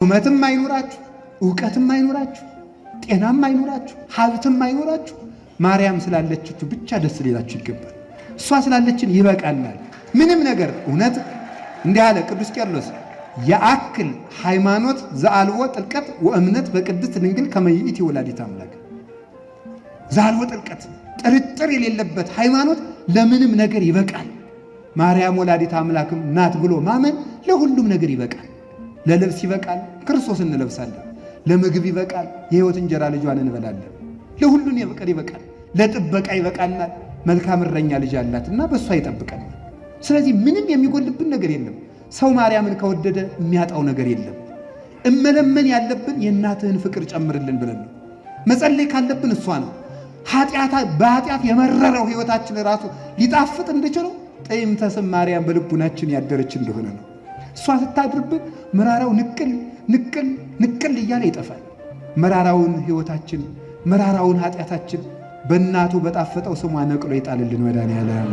ቁመትም አይኖራችሁ ዕውቀትም አይኖራችሁ ጤናም አይኖራችሁ ሀብትም አይኖራችሁ ማርያም ስላለችችሁ ብቻ ደስ ሊላችሁ ይገባል። እሷ ስላለችን ይበቃናል። ምንም ነገር እውነት እንዲህ አለ ቅዱስ ቄርሎስ የአክል ሃይማኖት ዘአልቦ ጥልቀት ወእምነት በቅድስት ድንግል ከመ ይእቲ ወላዲተ አምላክ። ዘአልቦ ጥልቀት ጥርጥር የሌለበት ሃይማኖት ለምንም ነገር ይበቃል። ማርያም ወላዲተ አምላክም ናት ብሎ ማመን ለሁሉም ነገር ይበቃል። ለልብስ ይበቃል፣ ክርስቶስን እንለብሳለን። ለምግብ ይበቃል፣ የሕይወት እንጀራ ልጇን እንበላለን። ለሁሉን ይበቃል። ለጥበቃ ይበቃናል። መልካም እረኛ ልጅ አላትና በእሷ ይጠብቀናል። ስለዚህ ምንም የሚጎልብን ነገር የለም። ሰው ማርያምን ከወደደ የሚያጣው ነገር የለም። እመለመን ያለብን የእናትህን ፍቅር ጨምርልን ብለን ነው። መጸለይ ካለብን እሷ ነው። በኃጢአት የመረረው ሕይወታችን ራሱ ሊጣፍጥ እንደችለው ጠይምተ ስም ማርያም በልቡናችን ያደረች እንደሆነ ነው። እሷ ስታድርብን መራራው ንቅል እያለ ይጠፋል። መራራውን ሕይወታችን መራራውን ኃጢአታችን በእናቱ በጣፈጠው ስሟ ነቅሎ ይጣልልን መድኃኔዓለም።